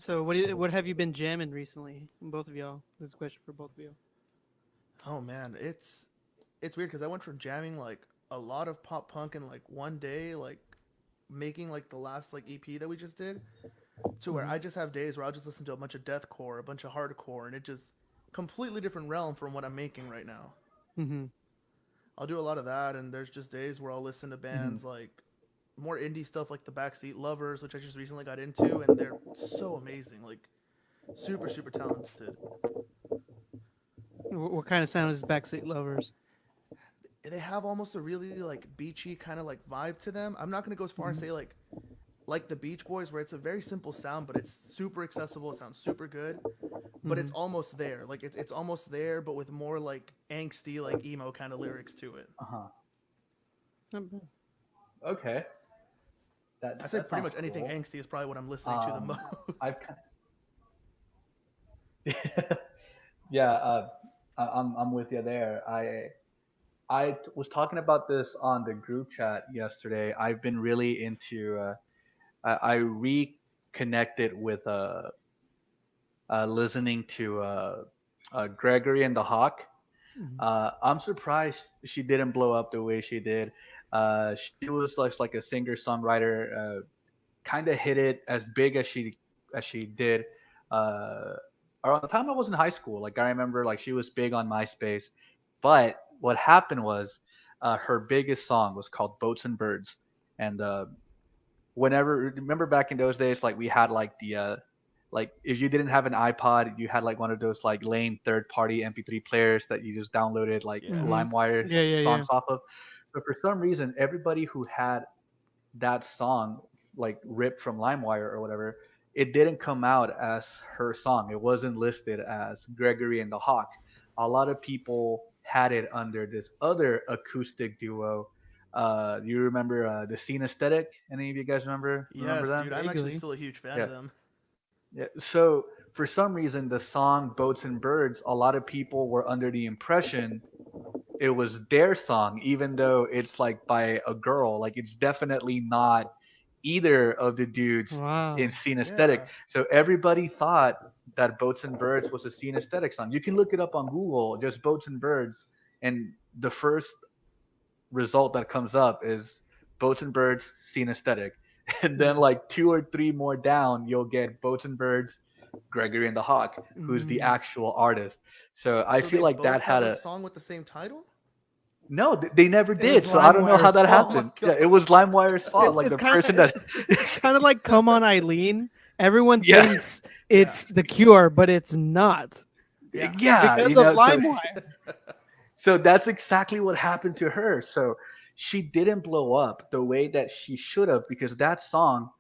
So what have you been jamming recently? Both of y'all. This is a question for both of you. Oh man, it's weird because I went from jamming like a lot of pop punk in like one day, like making like the last like EP that we just did, to where Mm-hmm. I just have days where I'll just listen to a bunch of deathcore, a bunch of hardcore, and it just completely different realm from what I'm making right now. Mm-hmm. I'll do a lot of that, and there's just days where I'll listen to Hmm. bands like more indie stuff like the Backseat Lovers, which I just recently got into, and they're so amazing, like super super talented. What kind of sound is Backseat Lovers? They have almost a really like beachy kind of like vibe to them. I'm not gonna go as far as Mm-hmm. say like the Beach Boys, where it's a very simple sound, but it's super accessible. It sounds super good, but Mm-hmm. it's almost there. Like it's almost there, but with more like angsty, like emo kind of lyrics to it. Uh-huh. Um, Okay. I That say that pretty sounds much anything cool. angsty is probably what I'm listening to the Um, most. I've kind yeah, I'm with you there. Was talking about this on the group chat yesterday. I've been really into I reconnected with listening to Gregory and the Hawk. mm-hmm. I'm surprised she didn't blow up the way she did. She was like a singer songwriter, kind of hit it as big as she did around the time I was in high school. Like I remember, like she was big on MySpace, but what happened was her biggest song was called "Boats and Birds," and whenever remember back in those days, like we had like the like if you didn't have an iPod, you had like one of those like lame third party MP3 players that you just downloaded like Yeah. Mm-hmm. LimeWire Yeah, yeah, yeah. songs off of. But for some reason, everybody who had that song like ripped from LimeWire or whatever, it didn't come out as her song. It wasn't listed as Gregory and the Hawk. A lot of people had it under this other acoustic duo. You remember the Scene Aesthetic? Any of you guys remember Yes, them? dude, I'm actually Vaguely. still a huge fan Yeah. of them. Yeah. So for some reason, the song "Boats and Birds," a lot of people were under the impression it was their song, even though it's like by a girl. Like it's definitely not either of the dudes in Wow. Scene Aesthetic. Yeah. So everybody thought that Boats and Birds was a Scene Aesthetic song. You can look it up on Google, just Boats and Birds, and the first result that comes up is Boats and Birds, Scene Aesthetic. And then Mm-hmm. like two or three more down, you'll get Boats and Birds, Gregory and the Hawk, who's the Mm-hmm. actual artist. So I So feel they like that both had have a a song with the same title? no, they never It was did. So I don't know how LimeWire's that Oh my fault. happened. Yeah, it god. was LimeWire's fault. It's Like it's the kind of person that, it's kind of like "Come On Eileen." Everyone yeah, thinks Yeah. it's The Cure, but it's not Yeah. yeah, because of So LimeWire. that's exactly what happened to her. So she didn't blow up the way that she should have because that song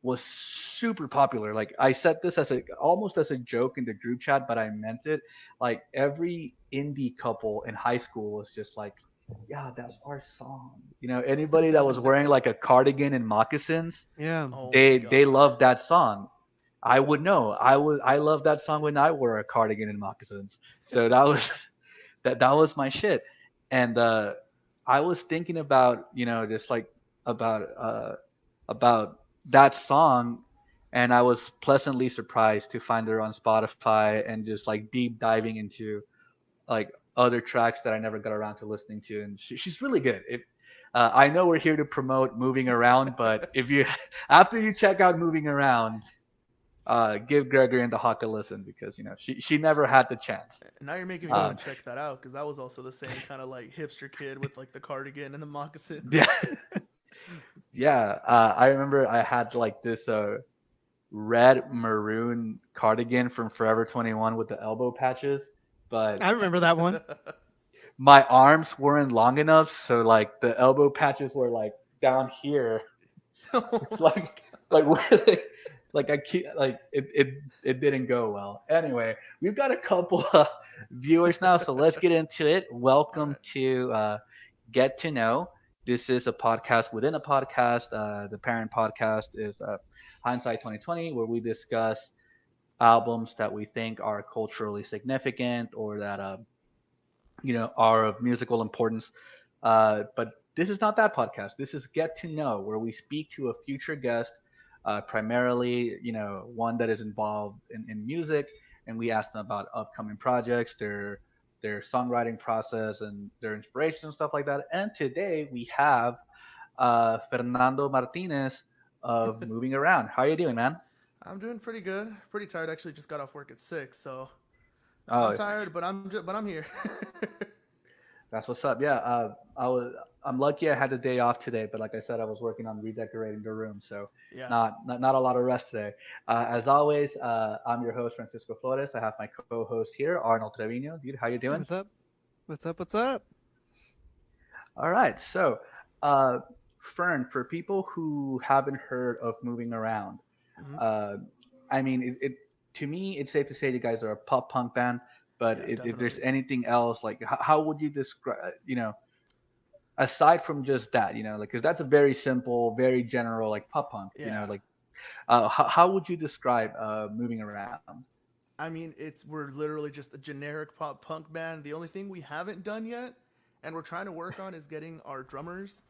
was super popular. Like I said this as a almost as a joke in the group chat, but I meant it. Like every indie couple in high school was just like, "Yeah, that's our song." Anybody that was wearing like a cardigan and moccasins, Yeah. Oh my they god. loved that song. I would know. I loved that song when I wore a cardigan and moccasins. So that was that was my shit. And I was thinking about just like about uh about that song, and I was pleasantly surprised to find her on Spotify and just like deep diving into like other tracks that I never got around to listening to, and she's really good. I know we're here to promote moving around, but if you after you check out moving around, give Gregory and the Hawk a listen because she never had the chance. And now you're making me So want to check that out because that was also the same kind of like hipster kid with like the cardigan and the Yeah, moccasins. yeah. I remember I had like this red maroon cardigan from Forever 21 with the elbow patches, but I remember that one. my arms weren't long enough, so like the elbow patches were like down here, Oh my like where they, like I keep like it didn't go well. Anyway, we've got a couple of viewers now, so let's get into it. All Welcome right. to Get to Know. This is a podcast within a podcast. The parent podcast is Hindsight 2020, where we discuss albums that we think are culturally significant or that are of musical importance. But this is not that podcast. This is Get to Know, where we speak to a future guest primarily, one that is involved in music, and we ask them about upcoming projects, their songwriting process, and their inspiration and stuff like that. And today we have Fernando Martinez of Moving Around. How are you doing, man? I'm doing pretty good. Pretty tired. Actually, just got off work at 6, so I'm Oh, tired, but I'm here. that's what's up. Yeah, I'm lucky I had the day off today, but like I said, I was working on redecorating the room, so Yeah. not a lot of rest today. As always, I'm your host Francisco Flores. I have my co-host here, Arnoldo Treviño. Dude, how you doing? What's up? What's up? What's up? All right, so uh, Fern, for people who haven't heard of Moving Around, Hmm. uh, I mean, to me, it's safe to say you guys are a pop punk band. But Yeah, if there's definitely. anything else, like how would you describe, aside from just that, like, because that's a very simple, very general, like pop punk, Yeah. like, how would you describe Moving Around? I mean, we're literally just a generic pop punk band. The only thing we haven't done yet, and we're trying to work on, is getting our drummers,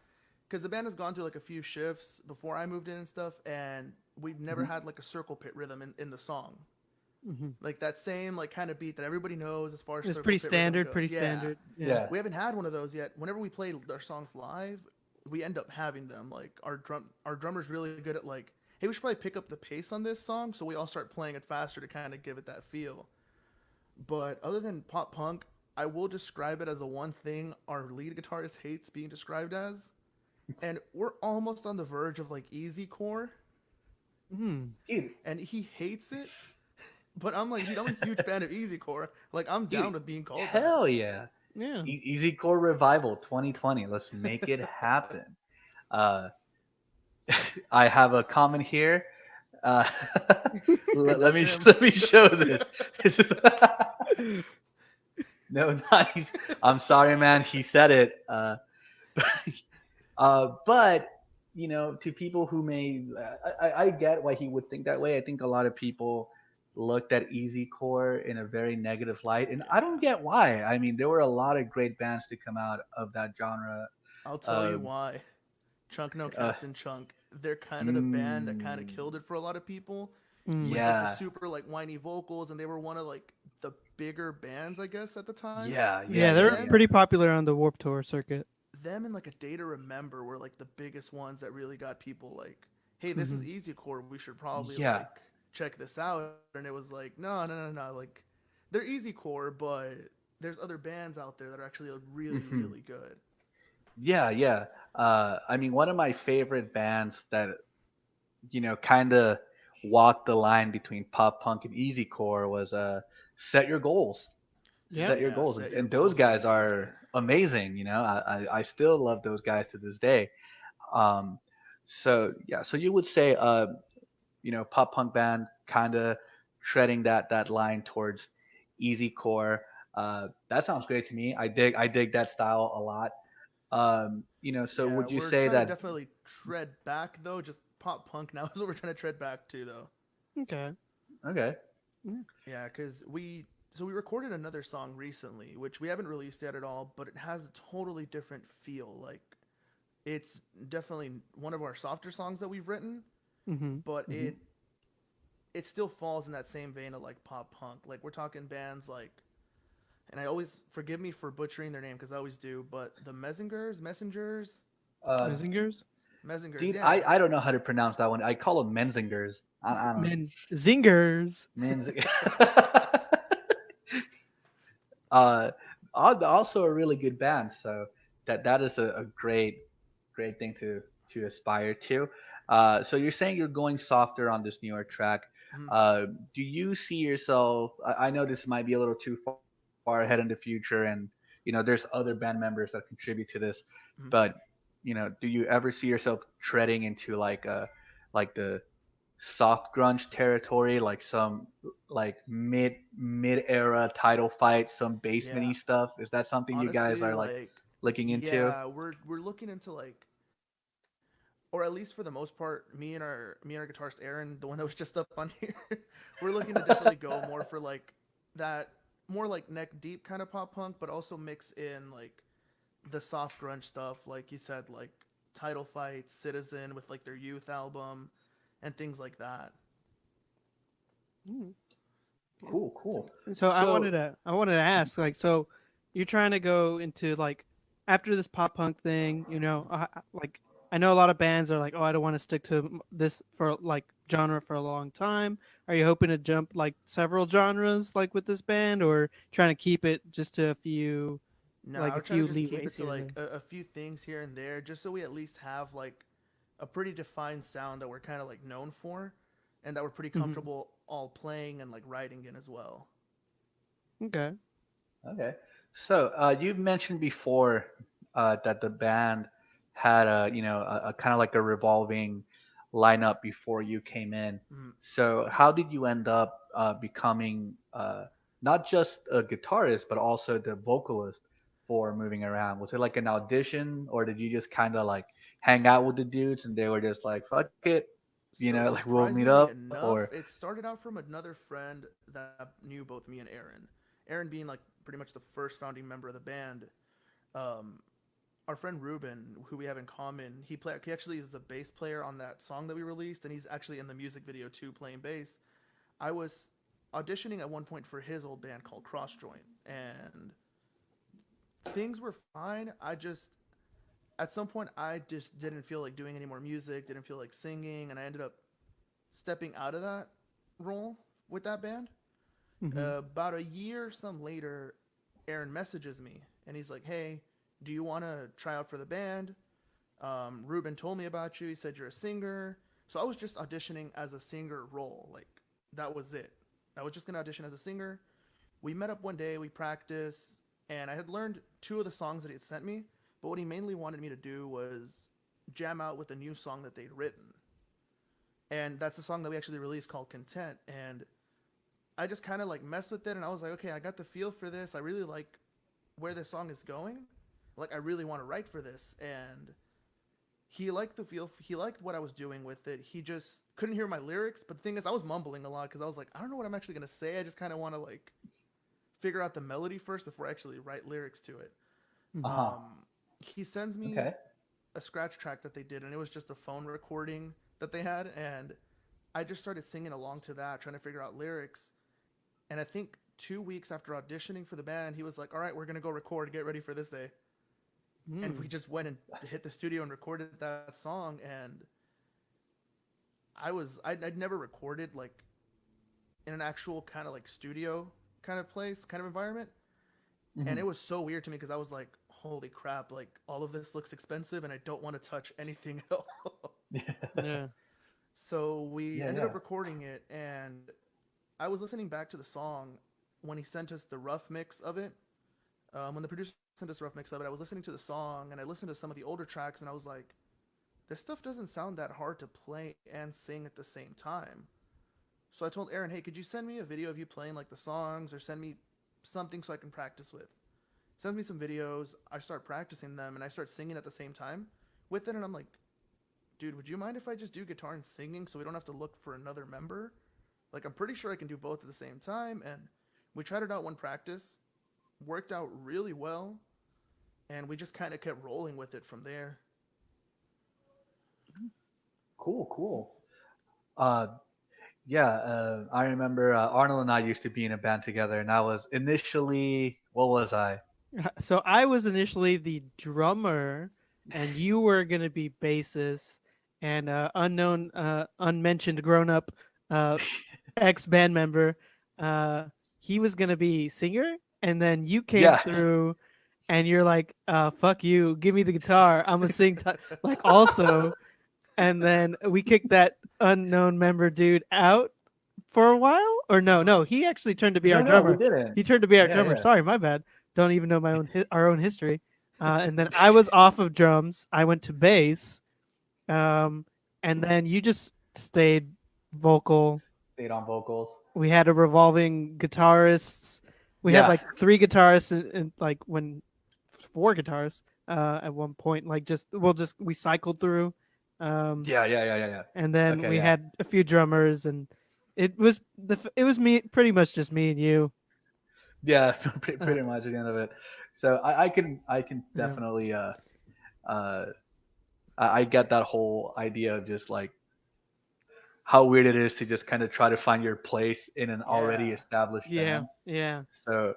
because the band has gone through like a few shifts before I moved in and stuff, and we've never Mhm. had like a circle pit rhythm in the song. Hmm. Like that same like kind of beat that everybody knows as far as It's circle pretty pit rhythm standard. goes. Pretty Yeah. standard. Yeah. Yeah. We haven't had one of those yet. Whenever we play our songs live, we end up having them. Like our drummer's really good at like, hey, we should probably pick up the pace on this song, so we all start playing it faster to kind of give it that feel. But other than pop punk, I will describe it as the one thing our lead guitarist hates being described as, and we're almost on the verge of like easy core, Hmm. Dude, and he hates it. But I'm like, dude, I'm a huge fan of easy core. Like I'm dude, down with being called that. hell yeah. Yeah. Easy Core Revival 2020. Let's make it happen. Uh, I have a comment here. Uh, let That's me him. let me show this. This is no, nice. I'm sorry, man. He said it. But to people who may, I get why he would think that way. I think a lot of people looked at Easy Core in a very negative light, and I don't Yeah. get why. I mean, there were a lot of great bands to come out of that genre. I'll tell Uh, you why. Chunk No uh, Captain Chunk. They're kind of the band that kind of mm, killed it for a lot of people with Mm. like the yeah, super like whiny vocals, and they were one of like the bigger bands I guess at the time. yeah, yeah, Yeah, yeah, they're yeah. Them pretty popular on the Warp Tour circuit. them and like A Day to Remember were like the biggest ones that really got people like, hey, this is Hmm. easy core. We should probably Yeah. like check this out. And it was like, no, no, no, no. Like they're easy core, but there's other bands out there that are actually really, Hmm. really good. Yeah, yeah. I mean, one of my favorite bands that kind of walked the line between pop punk and easy core was Set Your Goals. Yeah. Set Your Yeah, Goals, Set Your and those Goals is guys are legendary. amazing. I still love those guys to this day. Um, so yeah, so you would say pop punk band kind of treading that line towards easy core. That sounds great to me. I dig that style a lot. So Yeah, would you we're say trying to that? definitely tread back though. Just pop punk now is what we're trying to tread back to though. Okay. Okay. Yeah. Yeah, because we recorded another song recently, which we haven't released yet at all, but it has a totally different feel. Like it's definitely one of our softer songs that we've written, Hmm. but Hmm. it still falls in that same vein of like pop punk. Like we're talking bands like, and I always forgive me for butchering their name because I always do, but the Uh, Menzingers. Messengers, dude, I yeah. I don't know how to pronounce that one. I call them Menzingers. I don't know. Men zingers. Menzing. uh, also a really good band. So that is a great thing to aspire to. So you're saying you're going softer on this newer track. Mhm. Do you see yourself? I know this might be a little too far ahead in the future, and there's other band members that contribute to this. Mhm. But do you ever see yourself treading into like the soft grunge territory, like some like mid era title fight, some Yeah. basementy stuff? Is that something you guys Honestly, are like like, looking into? yeah, we're looking into like, or at least for the most part, me and our guitarist Aaron, the one that was just up on here, we're looking to definitely go more for like that, more like neck deep kind of pop punk, but also mix in like the soft grunge stuff, like you said, like Title Fight, Citizen with like their Youth album, and things like that. Mm. Cool. So I So wanted to ask, like, so you're trying to go into like after this pop punk thing, like I know a lot of bands are like, oh, I don't want to stick to this for like genre for a long time. Are you hoping to jump like several genres like with this band, or trying to keep it just to a few, No, like I a would try to few just keep it leeways to here and like there? a few things here and there, just so we at least have like a pretty defined sound that we're kind of like known for, and that we're pretty Hmm. comfortable all playing and like writing in as well. Okay. okay. So you've mentioned before that the band had a kind of like a revolving lineup before you came in. Mm. So how did you end up becoming not just a guitarist but also the vocalist for Moving Around? Was it like an audition, or did you just kind of like hang out with the dudes and they were just like, fuck it, So like we'll meet surprisingly up, enough, or it started out from another friend that knew both me and Aaron. Aaron being like pretty much the first founding member of the band. Um, our friend Ruben, who we have in common, he actually is the bass player on that song that we released, and he's actually in the music video too, playing bass. I was auditioning at one point for his old band called Crossjoint, and things were fine. At some point I just didn't feel like doing any more music, didn't feel like singing, and I ended up stepping out of that role with that band. Hmm. About a year some later, Aaron messages me and he's like, "Hey, do you want to try out for the band? Ruben told me about you. He said you're a singer." So I was just auditioning as a singer role. Like, that was it. I was just gonna audition as a singer. We met up one day, we practiced, and I had learned two of the songs that he had sent me. But what he mainly wanted me to do was jam out with a new song that they'd written, and that's the song that we actually released called Content. And I just kind of like messed with it, and I was like, okay, I got the feel for this. I really like where this song is going. Like, I really want to write for this. And he liked the feel. He liked what I was doing with it. He just couldn't hear my lyrics. But the thing is, I was mumbling a lot because I was like, I don't know what I'm actually gonna say. I just kind of want to like figure out the melody first before I actually write lyrics to it. Hmm. uh-huh. He sends me Okay. a scratch track that they did, and it was just a phone recording that they had, and I just started singing along to that, trying to figure out lyrics. And I think 2 weeks after auditioning for the band, he was like, "All right, we're gonna go record. Get ready for this day." And we Mm. just went and hit the studio and recorded that song. And I'd never recorded like in an actual kind of like studio kind of place, kind of environment. And Hmm. it was so weird to me because I was like, "Holy crap! Like, all of this looks expensive, and I don't want to touch anything at all." Yeah. So we Yeah, ended yeah. up recording it, and I was listening back to the song when he sent us the rough mix of it. When the producer sent us a rough mix of it, I was listening to the song, and I listened to some of the older tracks, and I was like, this stuff doesn't sound that hard to play and sing at the same time. So I told Aaron, "Hey, could you send me a video of you playing like the songs, or send me something so I can practice with?" Sends me some videos. I start practicing them, and I start singing at the same time with it. And I'm like, "Dude, would you mind if I just do guitar and singing so we don't have to look for another member? Like, I'm pretty sure I can do both at the same time." And we tried it out one practice, worked out really well, and we just kind of kept rolling with it from there. Cool. Uh, yeah, I remember Arnold and I used to be in a band together, and I was initially, what was I? So I was initially the drummer, and you were gonna be bassist, and unknown, unmentioned grown-up, uh, ex band member, uh, he was gonna be singer, and then you came Yeah, through, and you're like, "Fuck you, give me the guitar, I'm gonna sing." Like also, and then we kicked that unknown member dude out for a while, or no, he actually turned to be our no, we drummer. didn't. He turned to be our Yeah, drummer. yeah. Sorry, my bad. Don't even know our own history. And then I was off of drums. I went to bass, um, and then you just stayed vocal. Stayed on vocals. We had a revolving guitarists. We had Yeah, like three guitarists, and like when four guitarists at one point. Like we cycled through. Um, yeah. and then Okay, we yeah. had a few drummers, and it was me, pretty much just me and you. Yeah, Uh, pretty much at the end of it. So I can yeah. definitely uh I get that whole idea of just like how weird it is to just kind of try to find your place in an already Yeah. established Yeah, band. yeah. So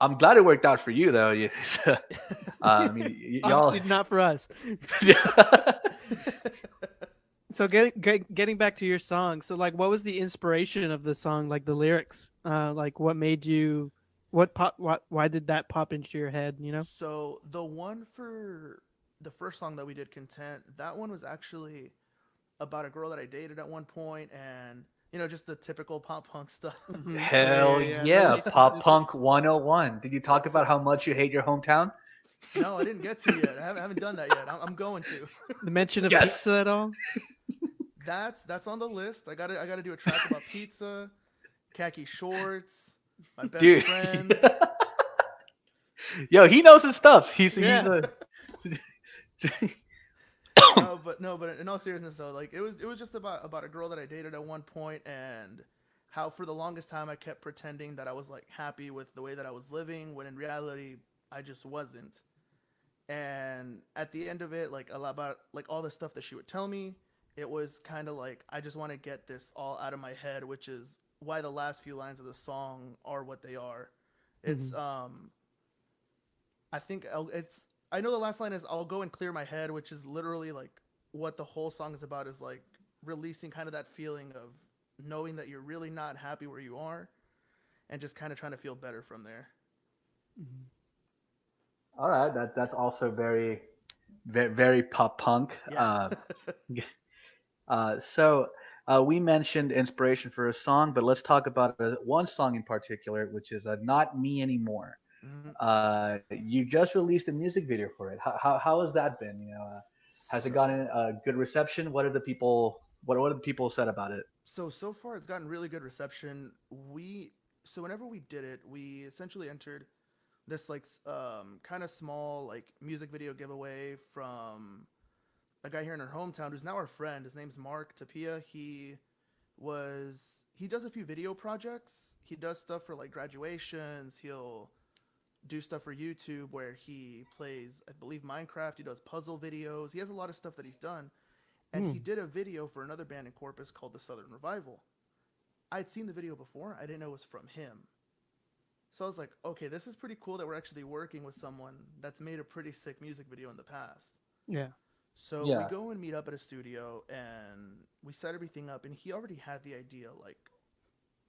I'm glad it worked out for you though. I mean, y'all. Obviously not for us. Yeah. So getting back to your song, so like, what was the inspiration of the song? Like the lyrics, like what made you, why did that pop into your head? You know? So the one for the first song that we did, "Content," that one was actually about a girl that I dated at one point, and just the typical pop punk stuff. Hmm. Hell Yeah, yeah, Pop relationship. Punk 101. Did you Yeah. talk about So how much you hate your hometown? no, I didn't get to yet. I haven't done that yet. I'm going to. The mention of pizza Yes. at all? That's on the list. I gotta do a track about pizza, khaki shorts, my best Dude. friends. Yo, he knows his stuff. He's Yeah. a No, but in all seriousness though, like it was just about a girl that I dated at one point, and how for the longest time I kept pretending that I was like happy with the way that I was living, when in reality I just wasn't. And at the end of it, like a lot about like all the stuff that she would tell me, it was kind of like I just want to get this all out of my head, which is why the last few lines of the song are what they are. It's Mhm. I think I know the last line is "I'll go and clear my head," which is literally like what the whole song is about, is like releasing kind of that feeling of knowing that you're really not happy where you are, and just kind of trying to feel better from there. Mhm. All right, that's also very pop punk. Yeah. So we mentioned inspiration for a song, but let's talk about one song in particular, which is "Not Me Anymore." Mhm. You just released a music video for it. How has that been? Has it So gotten a good reception? What have the people said about it? so far it's gotten really good reception. So whenever we did it, we essentially entered this like kind of small like music video giveaway from a guy here in our hometown who's now our friend. His name's Mark Tapia. He does a few video projects. He does stuff for like graduations. He'll do stuff for YouTube where he plays, I believe, Minecraft. He does puzzle videos. He has a lot of stuff that he's done. And he Mm. did a video for another band in Corpus called the Southern Revival. I'd seen the video before. I didn't know it was from him. So I was like, okay, this is pretty cool that we're actually working with someone that's made a pretty sick music video in the past. Yeah. So we Yeah. go and meet up at a studio, and we set everything up, and he already had the idea, like,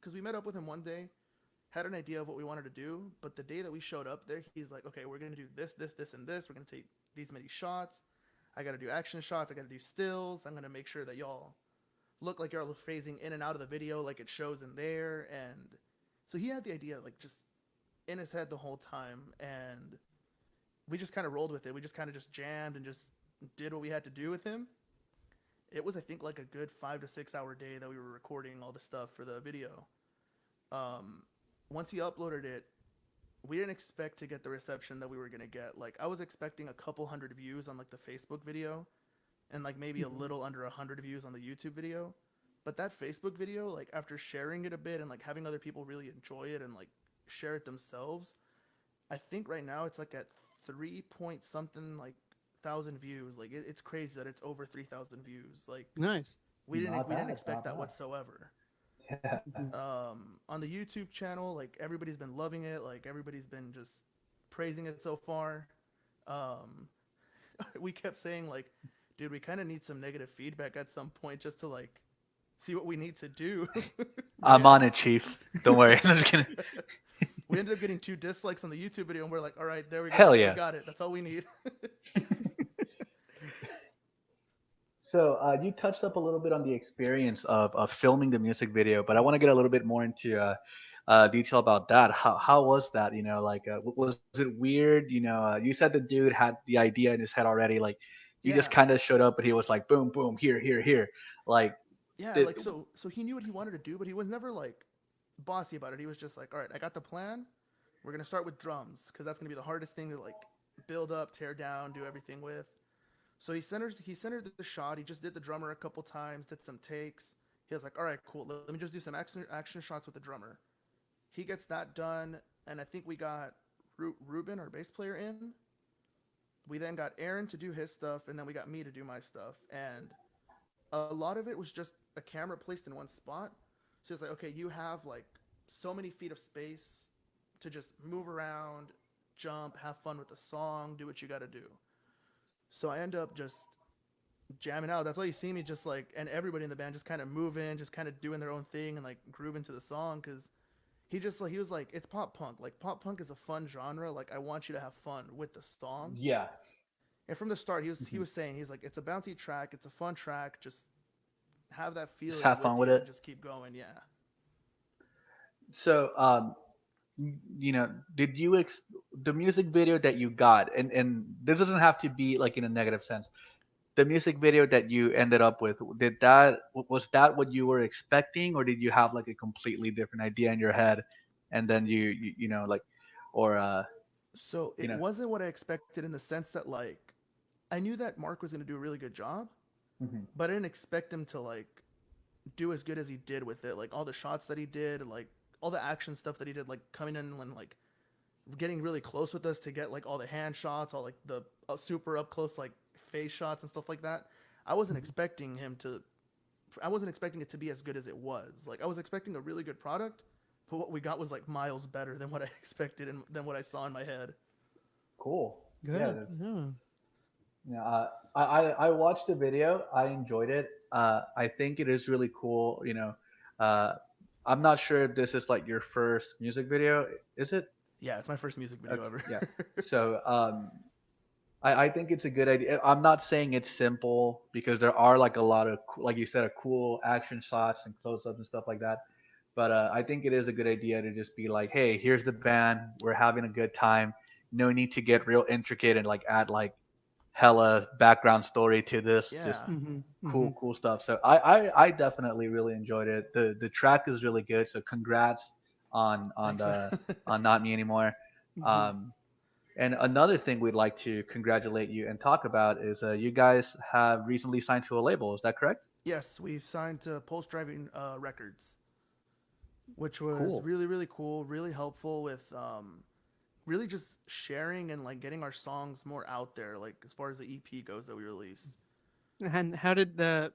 because we met up with him one day, had an idea of what we wanted to do, but the day that we showed up there, he's like, okay, we're going to do this, and this. We're going to take these many shots. I got to do action shots. I got to do stills. I'm going to make sure that y'all look like y'all phasing in and out of the video like it shows in there. And so he had the idea, like, just in his head the whole time, and we just kind of rolled with it. We just kind of just jammed and just did what we had to do with him. It was, I think, like a good 5 to 6 hour day that we were recording all the stuff for the video. Um, Once he uploaded it, we didn't expect to get the reception that we were gonna get. Like, I was expecting a couple hundred views on like the Facebook video, and like maybe a Mhm. little under 100 views on the YouTube video. But that Facebook video, like after sharing it a bit and like having other people really enjoy it and like share it themselves, I think right now it's like at 3 point something like thousand views. Like it's crazy that it's over 3,000 views. Like Nice. Not we didn't bad, expect not that bad. whatsoever. Yeah. Mhm. On the YouTube channel, like everybody's been loving it. Like everybody's been just praising it so far. Um, we kept saying like, dude, we kind of need some negative feedback at some point just to like see what we need to do. I'm Yeah. on it, Chief. Don't worry. I'm just kidding. We ended up getting 2 dislikes on the YouTube video, and we're like, all right, there we go. Hell We yeah. got it. That's all we need. So you touched up a little bit on the experience of filming the music video, but I want to get a little bit more into detail about that. How was that? Was it weird? You said the dude had the idea in his head already. Like, you just Yeah. kind of showed up, and he was like, boom, boom, here, here, here. Like, Yeah, did, like so he knew what he wanted to do, but he was never like bossy about it. He was just like, all right, I got the plan. We're gonna start with drums because that's gonna be the hardest thing to like build up, tear down, do everything with. So he centered the shot. He just did the drummer a couple times, did some takes. He was like, all right, cool. Let me just do some action shots with the drummer. He gets that done, and I think we got Ruben, our bass player, in. We then got Aaron to do his stuff, and then we got me to do my stuff. And a lot of it was just a camera placed in one spot. So it's like, okay, you have like so many feet of space to just move around, jump, have fun with the song, do what you got to do. So I end up just jamming out. That's why you see me just like, and everybody in the band just kind of moving, just kind of doing their own thing and like grooving to the song. Cause he was like, it's pop punk. Like pop punk is a fun genre. Like I want you to have fun with the song. Yeah. And from the start, he Hmm. was saying, he's like, it's a bouncy track. It's a fun track. Just have that Just feeling have with fun with you and it. just keep going. Yeah. So, you know, did you the music video that you got, and this doesn't have to be like in a negative sense. The music video that you ended up with, was that what you were expecting, or did you have like a completely different idea in your head, and then you know like, or So you it know, wasn't what I expected in the sense that like I knew that Mark was going to do a really good job, mhm. but I didn't expect him to like do as good as he did with it. Like all the shots that he did, like all the action stuff that he did, like coming in and like getting really close with us to get like all the hand shots, all like the super up close like face shots and stuff like that. I wasn't expecting him to. I wasn't expecting it to be as good as it was. Like I was expecting a really good product, but what we got was like miles better than what I expected and than what I saw in my head. Cool. Yeah, Good. that's, Yeah. yeah. I watched the video. I enjoyed it. I think it is really cool. You know, uh, I'm not sure if this is like your first music video. Is it? Yeah, it's my first music video Okay, ever. yeah. So I think it's a good idea. I'm not saying it's simple because there are like a lot of, like you said, a cool action shots and close-ups and stuff like that. But I think it is a good idea to just be like, hey, here's the band. We're having a good time. No need to get real intricate and like add like hella background story to this. Just Yeah, Mhm. cool, Mhm. cool stuff. So I definitely really enjoyed it. The track is really good. So congrats on thanks, man. the on Not Me Anymore. Mhm. Um, and another thing we'd like to congratulate you and talk about is you guys have recently signed to a label. Is that correct? Yes, we've signed to Pulse Driving Records, which was Cool. really really cool, really helpful with really just sharing and like getting our songs more out there. Like as far as the EP goes that we released. And how did that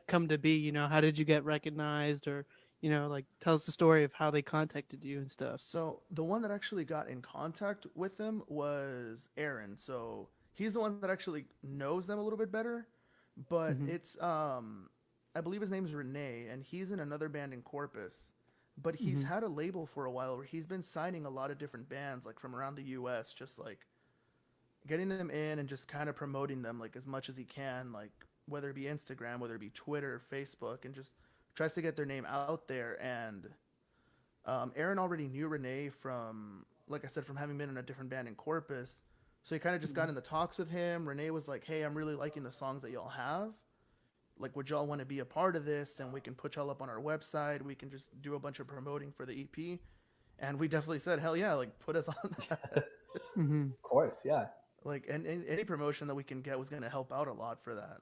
come to be? You know, how did you get recognized, or like tell us the story of how they contacted you and stuff. So the one that actually got in contact with them was Aaron. So he's the one that actually knows them a little bit better. But Mhm. it's I believe his name is Renee, and he's in another band in Corpus. But he's Mhm. had a label for a while where he's been signing a lot of different bands like from around the US, just like getting them in and just kind of promoting them like as much as he can, like whether it be Instagram, whether it be Twitter, Facebook, and just tries to get their name out there. And Aaron already knew Renee from, like I said, from having been in a different band in Corpus. So he kind of just got Mhm. in the talks with him. Renee was like, "Hey, I'm really liking the songs that y'all have. Like, would y'all want to be a part of this? And we can put y'all up on our website. We can just do a bunch of promoting for the EP." And we definitely said, "Hell yeah! Like, put us on that." Mhm. Of course, yeah. Like, and any promotion that we can get was going to help out a lot for that.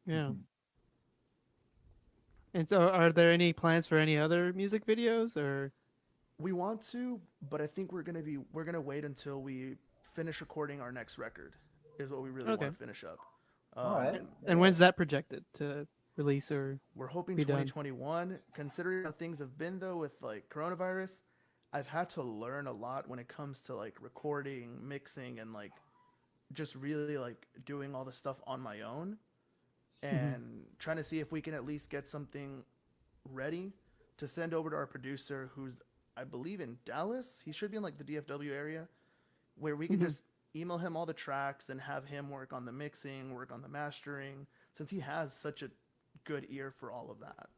Yeah. Hmm. And so, are there any plans for any other music videos, or? We want to, but I think we're gonna wait until we finish recording our next record. Is what we really want Okay. to finish up. All right. And Yeah. when's that projected to release or We're hoping be done? 2021. Considering how things have been though with like coronavirus, I've had to learn a lot when it comes to like recording, mixing, and like just really like doing all the stuff on my own Mhm. and trying to see if we can at least get something ready to send over to our producer who's I believe in Dallas. He should be in like the DFW area where we can Mhm. just email him all the tracks and have him work on the mixing, work on the mastering since he has such a good ear for all of that.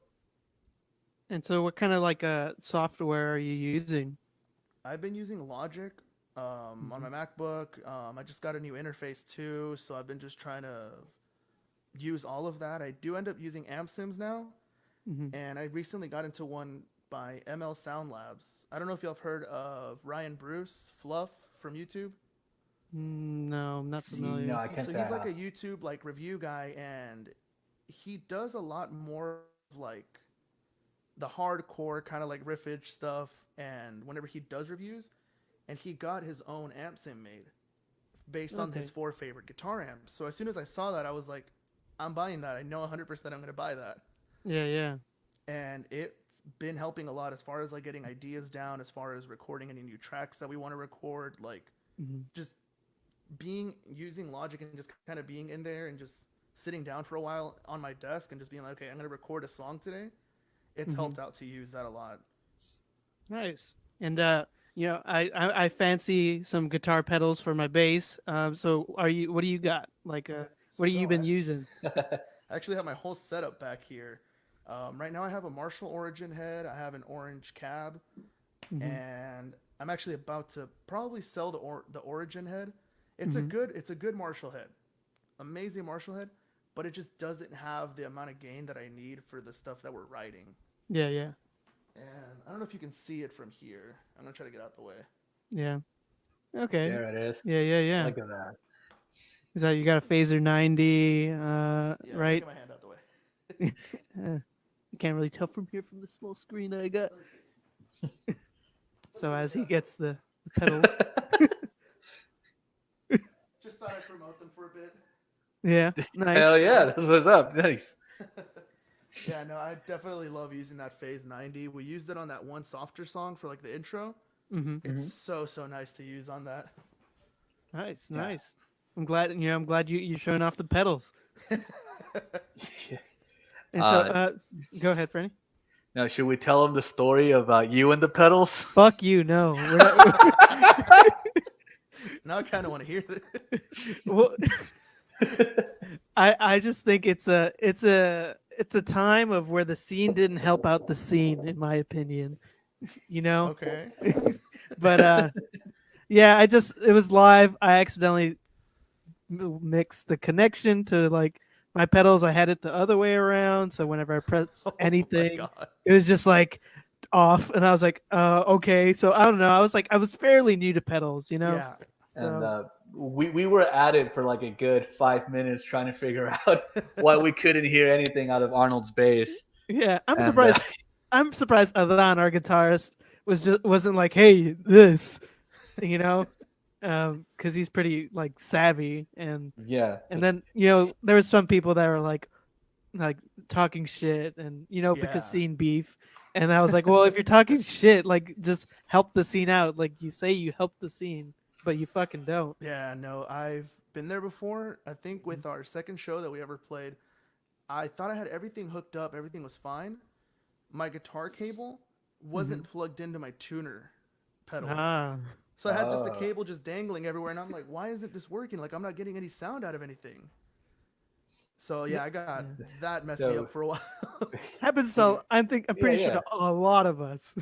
And so, what kind of like software are you using? I've been using Logic on Mhm. my MacBook. I just got a new interface too, so I've been just trying to use all of that. I do end up using amp sims now, Mhm. and I recently got into one by ML Sound Labs. I don't know if y'all have heard of Ryan Bruce Fluff from YouTube. No, I'm not No, familiar. I can't So say I he's like have. a YouTube like review guy, and he does a lot more of like the hardcore kind of like riffage stuff. And whenever he does reviews, and he got his own amp sim made based on his Okay. four favorite guitar amps. So as soon as I saw that, I was like, I'm buying that. I know 100% I'm gonna buy that. Yeah, yeah. And it's been helping a lot as far as like getting ideas down, as far as recording any new tracks that we want to record, like Hmm. just being using Logic and just kind of being in there and just sitting down for a while on my desk and just being like, okay, I'm gonna record a song today. It's Hmm. helped out to use that a lot. Nice. And I fancy some guitar pedals for my bass. So what do you got? Like what have you So been using? I actually have my whole setup back here. Right now I have a Marshall Origin head. I have an orange cab, Hmm. and I'm actually about to probably sell the Origin head. Hmm. It's a good Marshall head, amazing Marshall head, but it just doesn't have the amount of gain that I need for the stuff that we're writing. Yeah, yeah. And I don't know if you can see it from here. I'm gonna try to get out the way. Yeah. Okay. There it is. Yeah, yeah, yeah. Look at that. Is that you got a Phaser 90, Yeah, let me right? get my hand out the way. You can't really tell from here from the small screen that I got. Let me see. So as he gets the pedals. Just thought I'd promote them for a bit. Yeah, nice. Hell yeah, that's what's up. Nice. Yeah, no, I definitely love using that Phase 90. We used it on that one softer song for like the intro. Hmm. It's so nice to use on that. Nice, Yeah. nice. I'm glad you're showing off the pedals. And so, go ahead, Franny. Now, should we tell them the story about you and the pedals? Fuck you, no. We're not. Now I kind of want to hear this. Well, I just think it's a time of where the scene didn't help out the scene, in my opinion. You know. Okay. But yeah, it was live. I accidentally mixed the connection to like my pedals. I had it the other way around, so whenever I pressed Oh my anything, God. it was just like off, and I was like, okay. So I don't know. I was fairly new to pedals, you know. Yeah. And So we were at it for like a good 5 minutes trying to figure out why we couldn't hear anything out of Arnold's bass. yeah, I'm And surprised. I'm surprised Adhan, our guitarist, wasn't like, hey, this, you know, because he's pretty like savvy, and yeah, then there was some people that were like talking shit, and because Yeah. scene beef, and I was like, well, if you're talking shit, like just help the scene out. Like you say you help the scene, but you fucking don't. Yeah, no, I've been there before. I think with our second show that we ever played, I thought I had everything hooked up, everything was fine. My guitar cable wasn't plugged into my tuner pedal. Ah, So I had just the Oh. cable just dangling everywhere, and I'm like, why isn't this working? Like, I'm not getting any sound out of anything. So yeah, I got that messed me So- up for a while. happens to I'm pretty sure yeah. to a lot of us.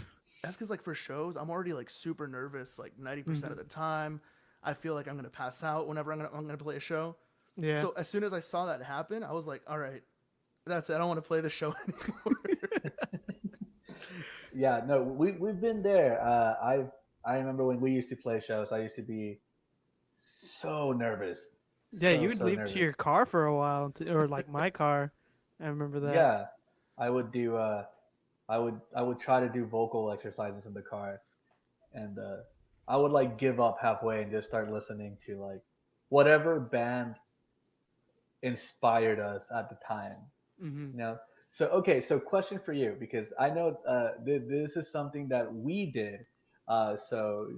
That's because like for shows, I'm already like super nervous, like 90% of the time. I feel like I'm gonna pass out whenever I'm gonna play a show. Yeah. So as soon as I saw that happen, I was like, all right, that's it. I don't want to play the show anymore. Yeah, no, we've been there. I remember when we used to play shows, I used to be so nervous. Yeah, you would So leave nervous. to your car for a while, or like my car. I remember that. Yeah, I would do. I would try to do vocal exercises in the car, and I would like give up halfway and just start listening to like whatever band inspired us at the time. Hmm. You know. So okay, so question for you because I know this is something that we did. So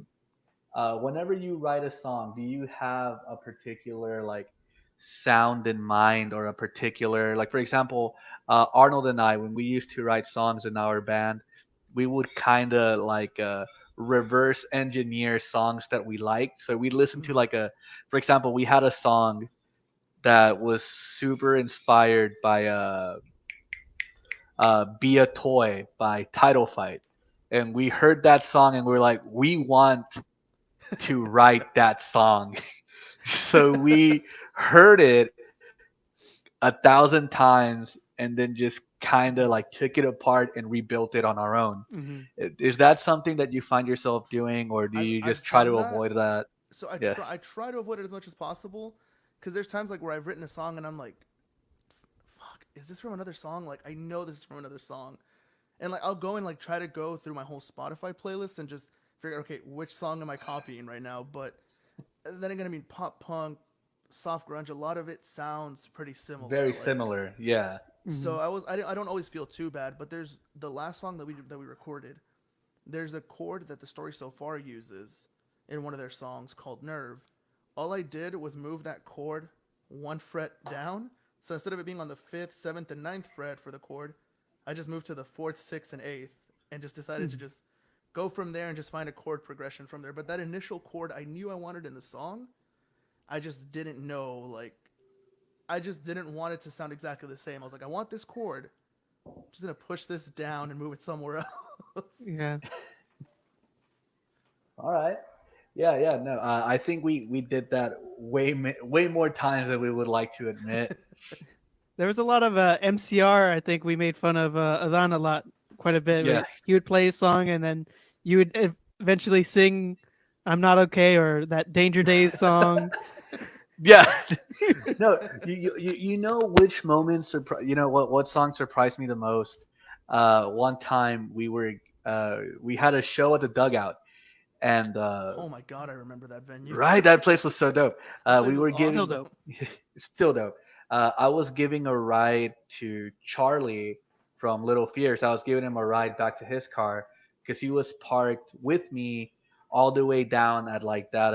whenever you write a song, do you have a particular like sound in mind or a particular like for example, Arnold and I when we used to write songs in our band, we would kind of like reverse engineer songs that we liked. So we listened to like for example, we had a song that was super inspired by "Be a Toy" by Title Fight, and we heard that song and we are like, we want to write that song. So we heard it 1,000 times and then just kind of like took it apart and rebuilt it on our own. Hmm. Is that something that you find yourself doing, or do you just I've try done to that. avoid that? So Yeah. I try to avoid it as much as possible, because there's times like where I've written a song and I'm like, fuck, is this from another song? Like I know this is from another song, and like I'll go and like try to go through my whole Spotify playlist and just figure out, okay, which song am I copying right now? But then again, I mean, pop punk, soft grunge. A lot of it sounds pretty similar. Very Like similar. Yeah. Hmm. so, I don't always feel too bad. But there's the last song that we recorded. There's a chord that the story so far uses in one of their songs called Nerve. All I did was move that chord one fret down. So instead of it being on the fifth, seventh, and ninth fret for the chord, I just moved to the fourth, sixth, and eighth, and just decided to just go from there and just find a chord progression from there. But that initial chord I knew I wanted in the song, I just didn't know, like, I just didn't want it to sound exactly the same. I was like, I want this chord. I'm just gonna push this down and move it somewhere else. Yeah. All right. Yeah, yeah. No, I think we did that way more times than we would like to admit. There was a lot of MCR. I think we made fun of Adhan a lot, quite a bit. Yeah. He would play a song and then you would eventually sing "I'm Not Okay" or that Danger Days song. Yeah. No, you know which moments you know what song surprised me the most? One time we had a show at the Dugout, and Oh my god, I remember that venue. right, that place was so dope. That place We was were Still giving awesome. dope. still dope. I was giving a ride to Charlie from Little Fears. I was giving him a ride back to his car because he was parked with me all the way down at like that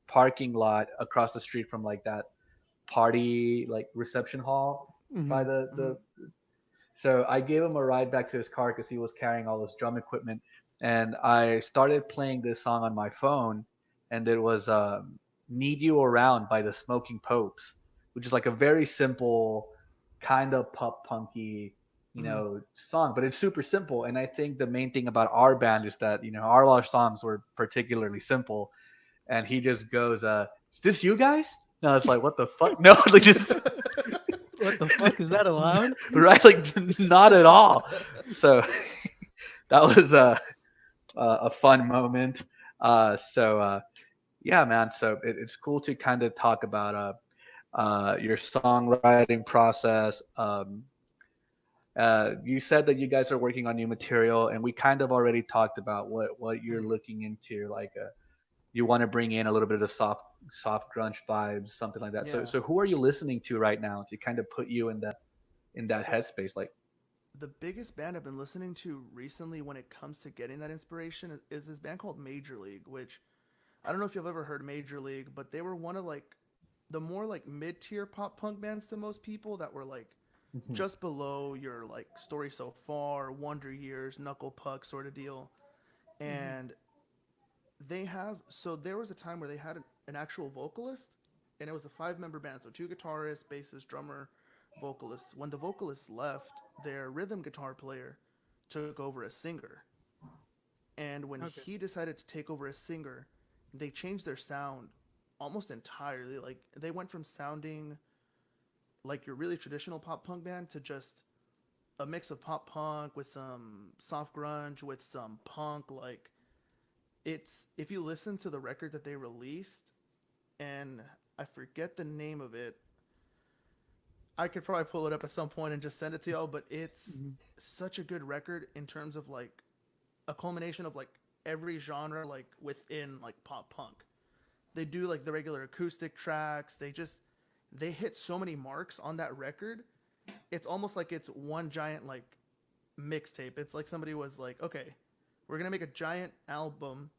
parking lot across the street from like that party like reception hall by Hmm. the so I gave him a ride back to his car because he was carrying all this drum equipment, and I started playing this song on my phone, and it was "Need You Around" by the Smoking Popes, which is like a very simple, kind of pop punky, Mm-hmm. song, but it's super simple. And I think the main thing about our band is that our last songs were particularly simple, and he just goes, "Is this you guys?" No, it's like, what the fuck? No, like just What the fuck is that allowed? right, like not at all. So that was a fun moment. Yeah, man. So it's cool to kind of talk about your songwriting process. You said that you guys are working on new material, and we kind of already talked about what you're looking into. Like, you want to bring in a little bit of the soft grunge vibes, something like that. So Yeah. so who are you listening to right now to kind of put you in that So headspace? Like, the biggest band I've been listening to recently when it comes to getting that inspiration is this band called Major League, which I don't know if you've ever heard Major League, but they were one of like the more like mid-tier pop punk bands to most people that were like mhm, just below your like Story So Far, Wonder Years, Knuckle Puck sort of deal. Hmm. And there was a time where they had an actual vocalist, and it was a five-member band, so two guitarists, bassist, drummer, vocalists. When the vocalist left, their rhythm guitar player took over as singer, and when Okay. he decided to take over as singer, they changed their sound almost entirely. Like they went from sounding like your really traditional pop punk band to just a mix of pop punk with some soft grunge with some punk. Like it's if you listen to the record that they released, and I forget the name of it. I could probably pull it up at some point and just send it to y'all, but it's Hmm. such a good record in terms of like a culmination of like every genre like within like pop punk. They do like the regular acoustic tracks. They hit so many marks on that record. It's almost like it's one giant like mixtape. It's like somebody was like, "Okay, we're going to make a giant album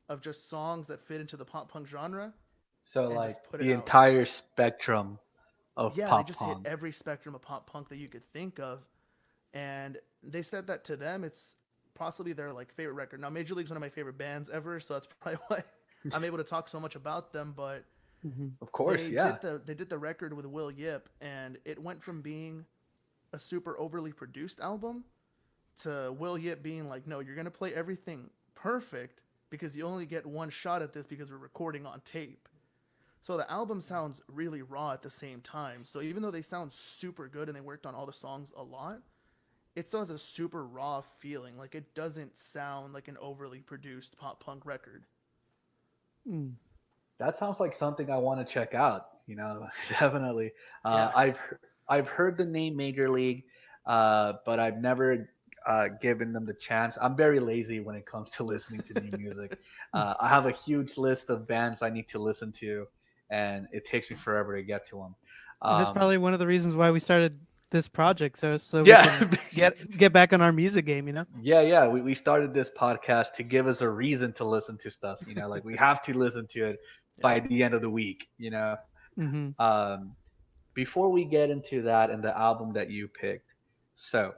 of just songs that fit into the pop punk genre so and like just put it the out." entire spectrum of Yeah, they pop just hit punk. every spectrum of pop punk that you could think of, and they said that to them it's possibly their like favorite record. Now Major League's one of my favorite bands ever, so that's probably why I'm able to talk so much about them, but Hmm. Of course, yeah. they did the record with Will Yip, and it went from being a super overly produced album to Will Yip being like, "No, you're going to play everything perfect because you only get one shot at this because we're recording on tape." So the album sounds really raw at the same time. So even though they sound super good and they worked on all the songs a lot, it still has a super raw feeling. Like it doesn't sound like an overly produced pop punk record. Mm. That sounds like something I want to check out. Definitely. Yeah. I've heard the name Major League, but I've never given them the chance. I'm very lazy when it comes to listening to new music. I have a huge list of bands I need to listen to, and it takes me forever to get to them. And that's probably one of the reasons why we started this project, so we Yeah, can get back on our music game, you know. yeah. We started this podcast to give us a reason to listen to stuff. Like we have to listen to it by Yeah. the end of the week. Mm-hmm. Before we get into that and the album that you picked, so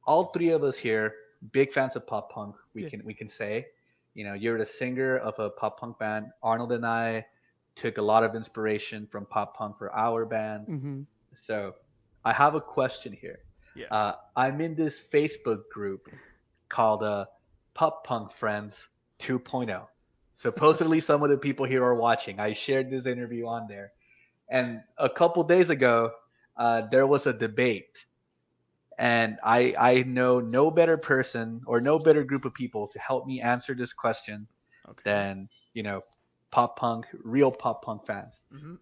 all three of us here, big fans of pop punk. We Yeah. can say, you're the singer of a pop punk band. Arnold and I took a lot of inspiration from pop punk for our band. Mm-hmm. So I have a question here. Yeah. I'm in this Facebook group called Pop Punk Friends 2.0. Supposedly, some of the people here are watching. I shared this interview on there. And a couple days ago, there was a debate. And I know no better person or no better group of people to help me answer this question Okay. than, pop punk, real pop punk fans. Mm-hmm.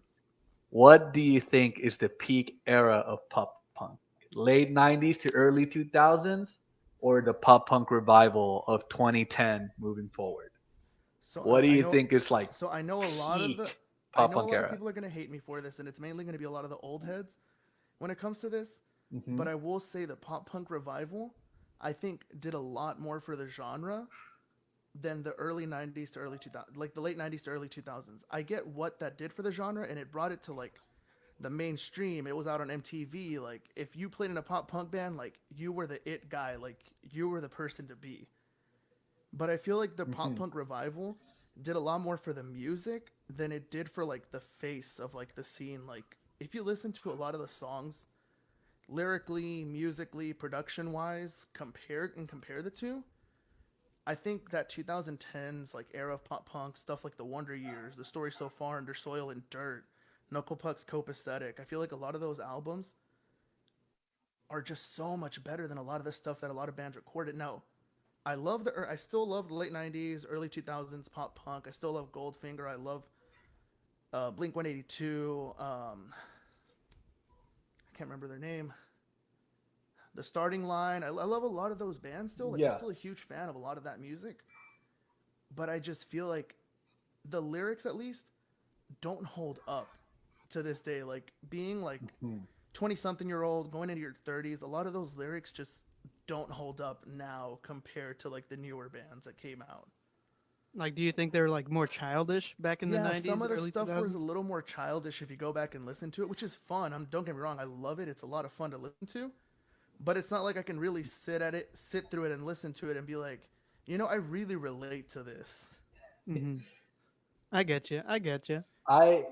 What do you think is the peak era of pop punk? Late 90s to early 2000s or the pop punk revival of 2010 moving forward? So What do I you know. think is like So I know a lot of the. peak I pop know a punk lot of era? people are gonna hate me for this, and it's mainly gonna be a lot of the old heads when it comes to this. Hmm. But I will say the pop punk revival, I think, did a lot more for the genre than the early 90s to early 2000s, like the late 90s to early 2000s. I get what that did for the genre, and it brought it to like the mainstream. It was out on MTV. Like if you played in a pop punk band, like you were the it guy, like you were the person to be. But I feel like the pop Hmm. punk revival did a lot more for the music than it did for like the face of like the scene. Like if you listen to a lot of the songs lyrically, musically, production wise, compare the two, I think that 2010s like era of pop punk stuff like the Wonder Years, the Story So Far, Under Soil and Dirt, Knuckle Puck's Copacetic. I feel like a lot of those albums are just so much better than a lot of the stuff that a lot of bands recorded. Now, I still love the late 90s, early 2000s pop punk. I still love Goldfinger. I love Blink 182. I can't remember their name. The Starting Line. I love a lot of those bands still. Like I'm Yeah. still a huge fan of a lot of that music. But I just feel like the lyrics at least don't hold up to this day. Like being like Mhm. 20 something year old going into your 30s, a lot of those lyrics just don't hold up now compared to like the newer bands that came out. Like, do you think they were like more childish back in the Yeah, 90s, some of the early stuff was a 2000s? little more childish if you go back and listen to it, which is fun. Don't get me wrong, I love it. It's a lot of fun to listen to. But it's not like I can really sit through it and listen to it and be like, I really relate to this. Mm-hmm. I get you. I get you. I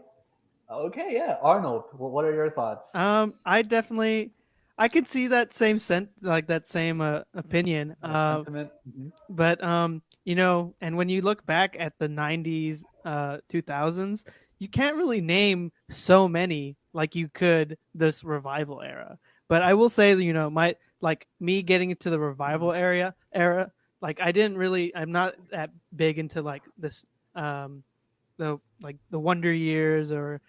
Okay, yeah. Arnold, what are your thoughts? I definitely, I could see that same like that same opinion. Sentiment? Hmm. But and when you look back at the 90s, 2000s, you can't really name so many like you could this revival era. But I will say that, my like me getting into the revival era, like I'm not that big into like this the Wonder Years or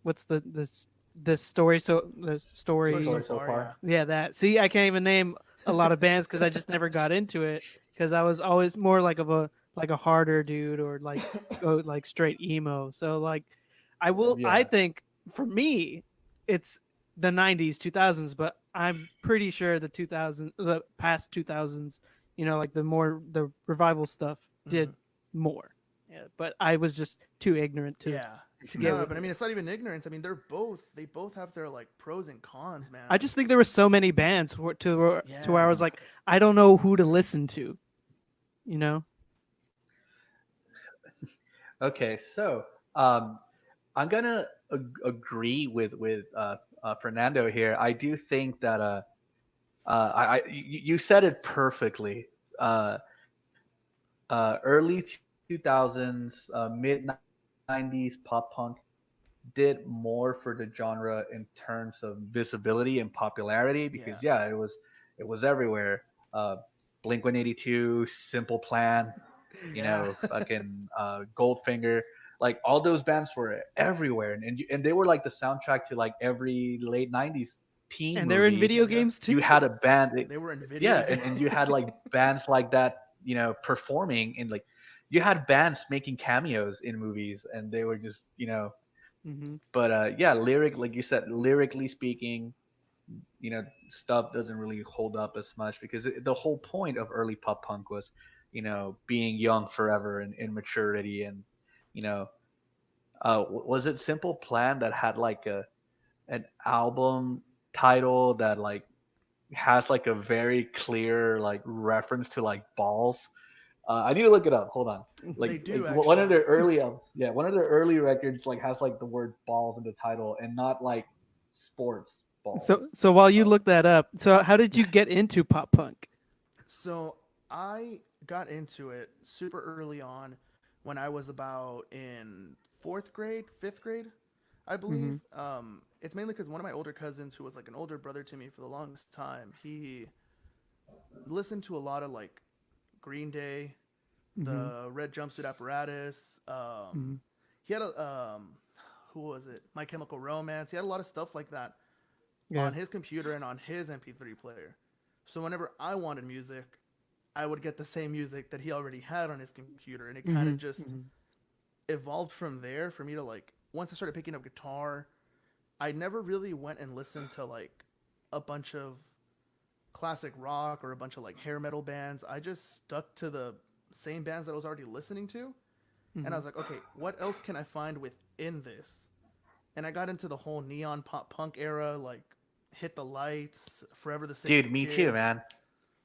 what's this story, so the So story. so Story so far, yeah. far. Yeah, that. See, I can't even name a lot of bands because I just never got into it because I was always more like a harder dude or like go like straight emo. So like, I Yeah. think for me, it's the 90s, 2000s, but I'm pretty sure the past 2000s, like the revival stuff did Mhm. more. Yeah, but I was just too ignorant Yeah. to get No, with but I it. mean, it's not even ignorance. I mean, they both have their like pros and cons, I man. just think there were so many bands to where I was Yeah. like, I don't know who to listen to, you know? Okay, so um, I'm gonna agree with Fernando here. I do think that you said it perfectly. Uh, Early 2000s, mid 90s pop punk did more for the genre in terms of visibility and popularity Yeah. because yeah, it was everywhere. Uh, Blink 182, Simple Plan, Yeah. fucking Goldfinger, like all those bands were everywhere, and they were like the soundtrack to like every late 90s teen And they're in movie. video Yeah. games too. You had a band, They were in video yeah, games. and you had like bands like that, performing in like you had bands making cameos in movies, and they were just, Mm-hmm. But yeah, like you said, lyrically speaking, stuff doesn't really hold up as much because the whole point of early pop punk was, being young forever and immaturity and, you know, was it Simple Plan that had like an album title that like has like a very clear like reference to like balls? I need to look it up. Hold on. They Like do one of actually. their early yeah, one of their early records like has like the word balls in the title and not like sports So balls. so while you Uh, look that up, so how did you get into pop punk? So I got into it super early on when I was about in fourth grade, fifth grade, I Mm-hmm. believe. It's mainly because one of my older cousins, who was like an older brother to me for the longest time, he listened to a lot of like Green Day, Mm-hmm. the Red Jumpsuit Apparatus. Mm-hmm. He had a who was it? My Chemical Romance. He had a lot of stuff like that Yeah. on his computer and on his MP3 player. So whenever I wanted music, I would get the same music that he already had on his computer, and it kind Mm-hmm. of just Mm-hmm. evolved from there for me to like. Once I started picking up guitar, I never really went and listened to like a bunch of classic rock or a bunch of like hair metal bands. I just stuck to the same bands that I was already listening to, and I Mm-hmm. was like, okay, what else can I find within this? And I got into the whole neon pop punk era, like Hit the Lights, Forever the Dude, Sickest me too, Kids. man.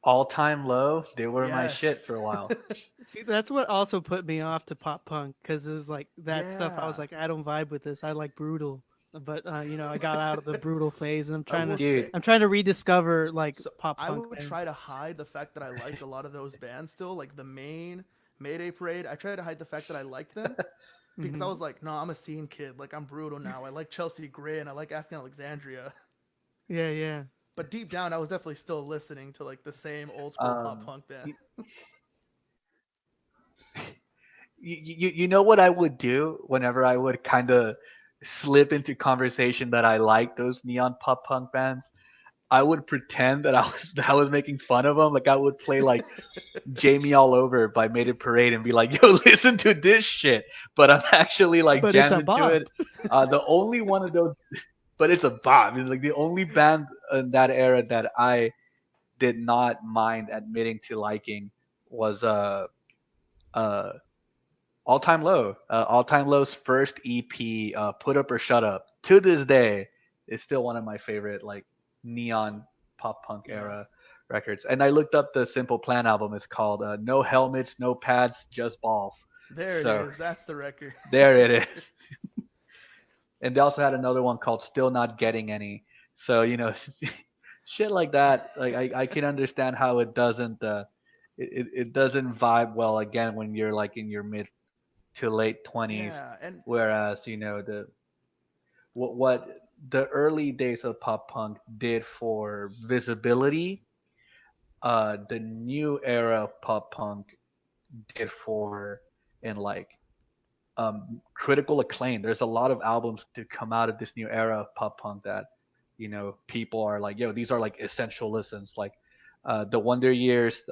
All time low, they were my shit Yes. for a while. See, that's what also put me off to pop punk because it was like that stuff. I was Yeah. like, I don't vibe with this. I like brutal, but I got out of the brutal phase, and I will Dude, say, I'm trying to rediscover like so pop I punk would bands. try to hide the fact that I liked a lot of those bands still, like the main Mayday Parade. I tried to hide the fact that I liked them because I Mm-hmm. was like, no, I'm a scene kid. Like I'm brutal now. I like Chelsea Gray and I like Asking Alexandria. Yeah, yeah. But deep down, I was definitely still listening to like the same old school pop um, punk band. you, you know what I would do whenever I would kind of slip into conversation that I like those neon pop punk bands? I would pretend that that I was making fun of them. Like I would play like Jamie All Over by Made It Parade and be like, yo, listen to this shit. But I'm actually like But it's jammed a into bop. it. The only one of those, but it's a vibe. It's like the only band in that era that I did not mind admitting to liking was uh All Time Low. All Time Low's first EP, Put Up or Shut Up. To this day, is still one of my favorite like neon pop punk Yeah. era records. And I looked up the Simple Plan album. It's called No Helmets, No Pads, Just Balls. There it So is. That's the record. there it is. And they also had another one called Still Not Getting Any. So shit like that. Like I can understand how it doesn't it doesn't vibe well again when you're like in your mid to late 20s, Yeah, and whereas the what the early days of pop punk did for visibility, the new era of pop punk did for in like critical acclaim. There's a lot of albums to come out of this new era of pop punk that people are like, yo, these are like essential listens. Like the Wonder Years,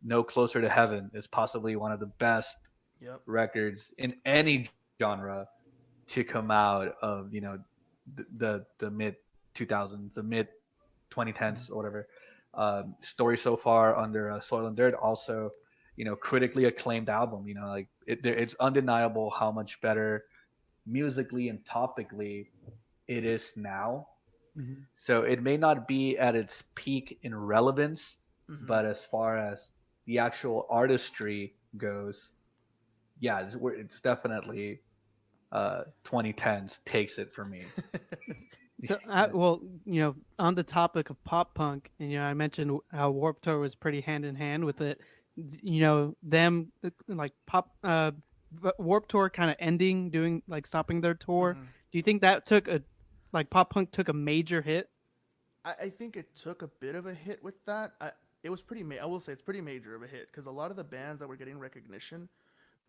No Closer to Heaven is possibly one of the best yep. records in any genre to come out of the mid 2000s, the mid 2010s or whatever. Story So Far under Soil and Dirt also, critically acclaimed album. Like it's undeniable how much better musically and topically it is now. Mm-hmm. So it may not be at its peak in relevance, Hmm. but as far as the actual artistry goes, yeah, it's definitely 2010s takes it for me. So, Yeah. well, on the topic of pop punk, and I mentioned how Warped Tour was pretty hand in hand with it. Them like Warped Tour kind of ending, doing like stopping their tour. Hmm. Do you think that took a like pop punk took a major hit? I think it took a bit of a hit with that. It was pretty. I will say it's pretty major of a hit because a lot of the bands that were getting recognition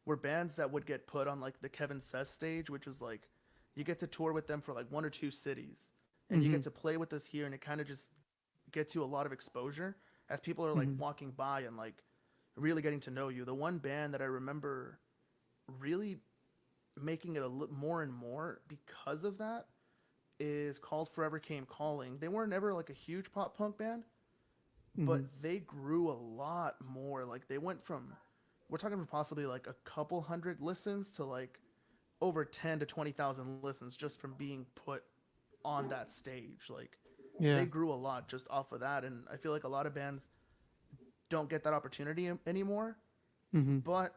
were bands that would get put on like the Kevin Sess stage, which was like you get to tour with them for like one or two cities, and you Mm-hmm. get to play with us here, and it kind of just gets you a lot of exposure as people are like Mm-hmm. walking by and like really getting to know you. The one band that I remember really making it more and more because of that is called Forever Came Calling. They weren't ever like a huge pop punk band, but they grew a lot more. Like they went from, we're talking about possibly like a couple hundred listens to like over 10 to 20,000 listens just from being put on that stage. Like Yeah. they grew a lot just off of that. And I feel like a lot of bands don't get that opportunity anymore. But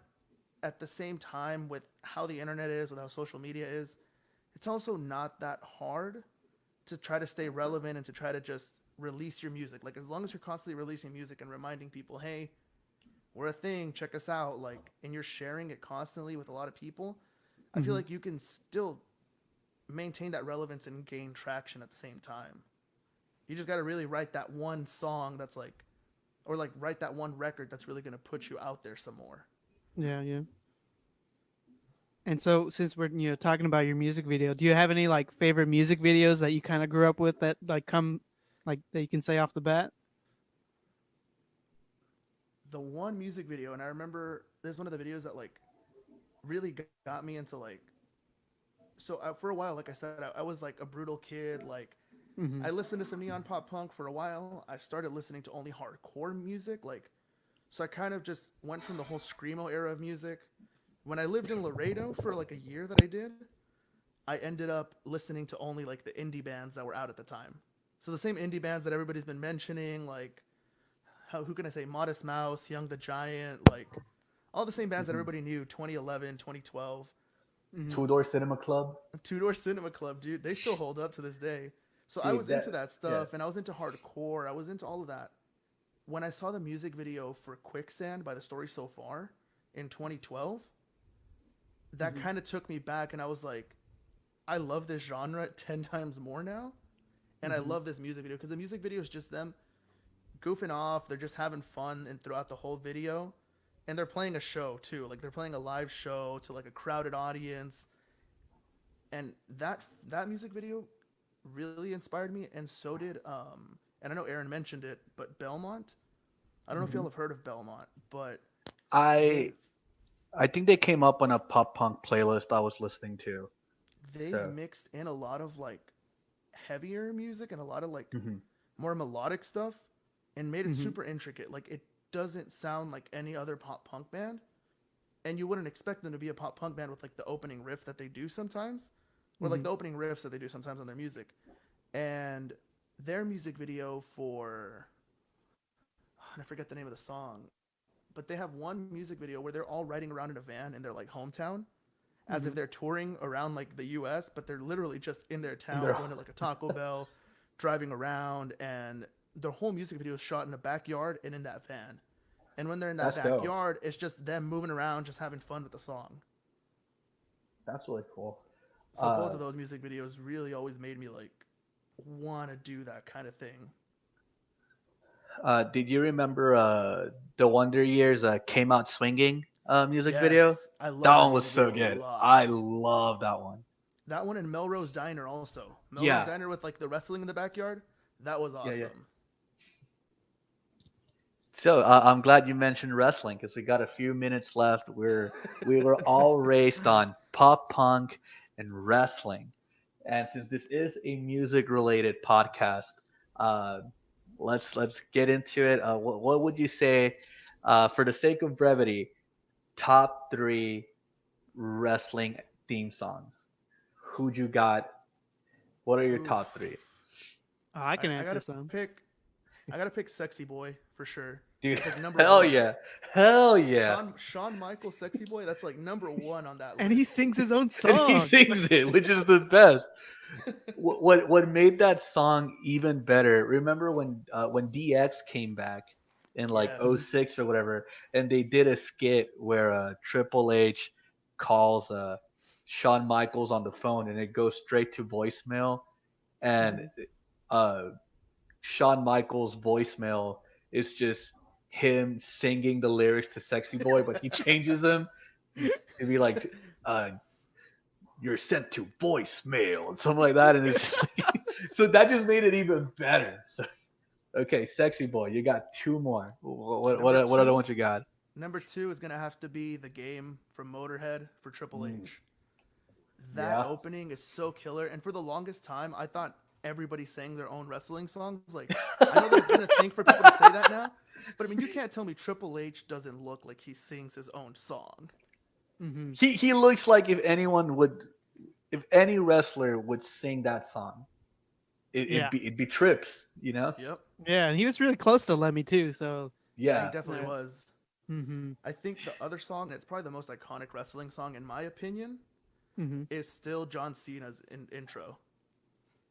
at the same time, with how the internet is, with how social media is, it's also not that hard to try to stay relevant and to try to just release your music. Like as long as you're constantly releasing music and reminding people, hey, we're a thing, check us out, like, and you're sharing it constantly with a lot of people, I feel like you can still maintain that relevance and gain traction at the same time. You just got to really write that one song that's like, or like write that one record that's really going to put you out there some more. Yeah, yeah. And so, since we're talking about your music video, do you have any like favorite music videos that you kind of grew up with that like come like that you can say off the bat? The one music video, and I remember there's one of the videos that like really got me into like. So for a while, like I said, I was like a brutal kid. Like I listened to some neon pop punk for a while. I started listening to only hardcore music. Like, so I kind of just went from the whole screamo era of music. When I lived in Laredo for like a year that I did, I ended up listening to only like the indie bands that were out at the time. So the same indie bands that everybody's been mentioning, like who can I say, Modest Mouse, Young the Giant, like all the same bands that everybody knew, 2011, 2012. Two Door Cinema Club. Two Door Cinema Club, dude. They still hold up to this day. So Dude, I was into that stuff, yeah. and I was into hardcore. I was into all of that. When I saw the music video for Quicksand by The Story So Far in 2012, that kind of took me back, and I was like, I love this genre 10 times more now, and I love this music video, because the music video is just them goofing off. They're just having fun and throughout the whole video, and they're playing a show too. Like they're playing a live show to like a crowded audience, and that music video really inspired me, and so did and I know Aaron mentioned it, but Belmont. I don't know if y'all have heard of Belmont, but I think they came up on a pop punk playlist I was listening to. they've mixed in a lot of like heavier music and a lot of like more melodic stuff, and made it super intricate. Like it doesn't sound like any other pop punk band, and you wouldn't expect them to be a pop punk band with like the opening riff that they do sometimes, or like the opening riffs that they do sometimes on their music. And their music video for, I forget the name of the song, but they have one music video where they're all riding around in a van in their like hometown, as if they're touring around like the US, but they're literally just in their town, going to like a Taco Bell, driving around, and their whole music video is shot in a backyard and in that van. And when they're in that backyard, it's just them moving around, just having fun with the song. That's really cool. So both of those music videos really always made me like want to do that kind of thing. Did you remember the Wonder Years Came Out Swinging music video? I love that one was so good. I love that one. That one in Melrose Diner also. Melrose Diner with like the wrestling in the backyard. That was awesome. Yeah. So I'm glad you mentioned wrestling, because we got a few minutes left. We were all raised on pop punk and wrestling, and since this is a music related podcast, let's get into it. What would you say, for the sake of brevity, top 3 wrestling theme songs? Who'd you got? What are your top 3? I can answer some. I gotta pick "Sexy Boy" for sure. Dude, like hell yeah! Shawn Michaels, "Sexy Boy." That's like number 1 on that list. And he sings his own song. And he sings it, which is the best. What made that song even better? Remember when DX came back in like 06 or whatever, and they did a skit where Triple H calls Shawn Michaels on the phone, and it goes straight to voicemail, and Shawn Michaels' voicemail is just him singing the lyrics to "Sexy Boy," but he changes them. It'd be like, "You're sent to voicemail," and something like that, and it's just like, so that just made it even better. So, okay, "Sexy Boy," you got 2 more. What other ones you got? Number 2 is gonna have to be The Game from Motorhead for Triple H. That Yeah. opening is so killer, and for the longest time, I thought everybody sang their own wrestling songs. Like, I know there's been a thing for people to say that now, but I mean, you can't tell me Triple H doesn't look like he sings his own song. Mm-hmm. He looks like if any wrestler would sing that song, Yeah. it'd be Trips, you know? Yep. Yeah, and he was really close to Lemmy too. So. Yeah, he Yeah. definitely Yeah. was. Mm-hmm. I think the other song, and it's probably the most iconic wrestling song in my opinion, Mm-hmm. is still John Cena's intro.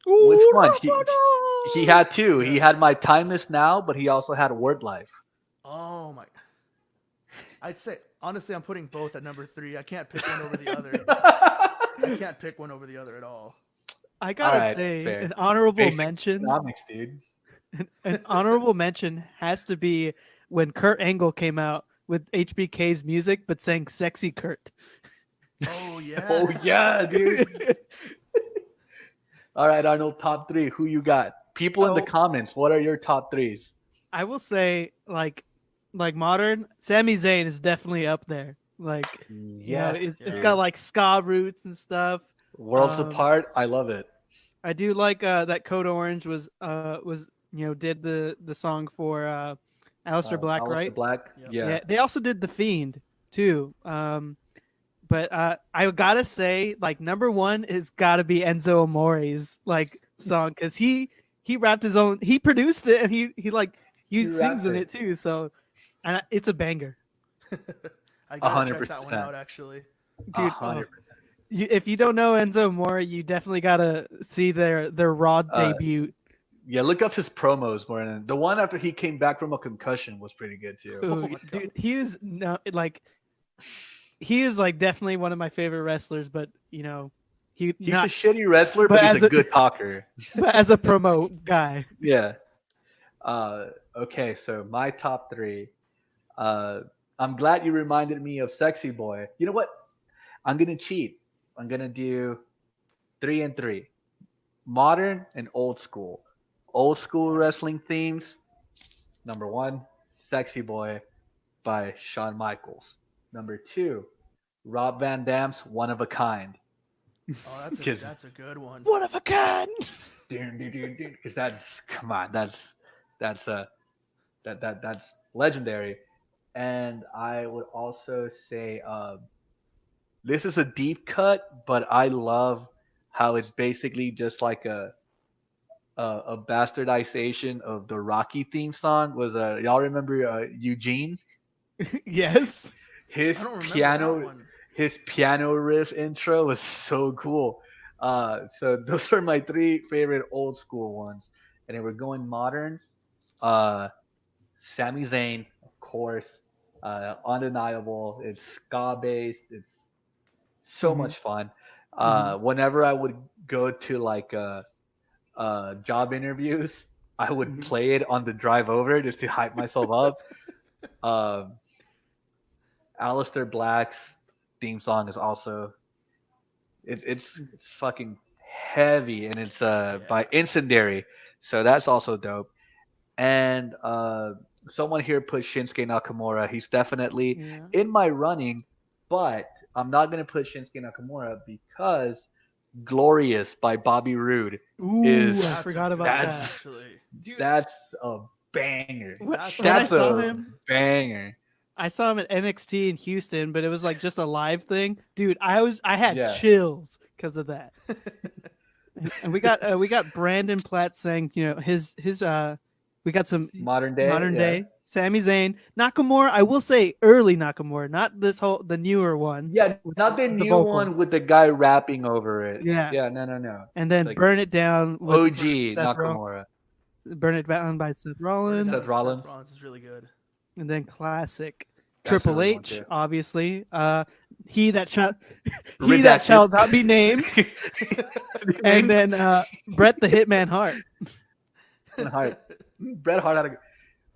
Which one? He had two. He had Yes. My Time Is Now, but he also had Word Life. Oh my! I'd say honestly, I'm putting both at number 3. I can't pick one over the other. I can't pick one over the other at all. I gotta Alright, say, fair. an honorable Basic mention. economics, dude. An honorable mention has to be when Kurt Angle came out with HBK's music, but sang "Sexy Kurt." Oh yeah. Oh yeah, dude. All right, Arnold, top 3. Who you got? People in the Oh. comments, what are your top 3s? I will say, like modern, Sami Zayn is definitely up there. Like, you know, it's yeah. got like ska roots and stuff. Worlds Um, Apart. I love it. I do like that Code Orange was did the song for Aleister Black, Aleister right? Black. Yep. Yeah. They also did The Fiend too. But I gotta say, like, number 1 is gotta be Enzo Amore's like song, because he rapped his own, he produced it, and he sings rapped in it. it too. So, and it's a banger, I gotta check that one 100%. out actually. dude. 100%. If you don't know Enzo Amore, you definitely gotta see their Raw debut. Yeah, look up his promos more than the one after he came back from a concussion was pretty good too. Oh my Dude, God. he is like definitely one of my favorite wrestlers, but you know, He's a shitty wrestler, but but he's as a a- good talker. but as a promo guy. Yeah. Okay, so my top 3. I'm glad you reminded me of Sexy Boy. You know what? I'm gonna cheat. I'm gonna do 3 and 3. Modern and old school. Old school wrestling themes. Number 1, Sexy Boy by Shawn Michaels. Number 2, Rob Van Dam's One of a Kind. Oh, that's a good one. One of a kind. Because that's, come on, that's legendary. And I would also say this is a deep cut, but I love how it's basically just like a bastardization of the Rocky theme song. Was y'all remember Eugene? Yes. His I don't remember that piano one. his piano riff intro was so cool. So those are my 3 favorite old school ones. And then we're going modern. Sami Zayn, of course. Undeniable. It's ska based. It's so Mhm. much fun. Mhm. Whenever I would go to like job interviews, I would Mhm. play it on the drive over just to hype myself up. Aleister Black's theme song is also it's fucking heavy, and it's by Incendiary, so that's also dope. And someone here put Shinsuke Nakamura. He's definitely Yeah. in my running, but I'm not gonna put Shinsuke Nakamura because Glorious by Bobby Roode Ooh, is I forgot about that's- that. Actually. Dude, that's a banger. when That's I That's saw a him, banger. I saw him at NXT in Houston, but it was like just a live thing. Dude, I had Yeah. chills because of that. And we got Brandon Platt saying, you know, his we got some Modern day. modern yeah. day Sami Zayn, Nakamura. I will say early Nakamura, not the newer one. Yeah, with not the the new vocals. one with the guy rapping over it. Yeah. Yeah, no. And then like Burn It Down with OG Seth Nakamura. Burn It Down by Seth Rollins. Seth Rollins. Seth is really good. And then classic That's Triple a really one, H, too. obviously. He that shall Redacted. not be named. And then Bret the Hitman Hart. Bret Hart. Bret Hart had a.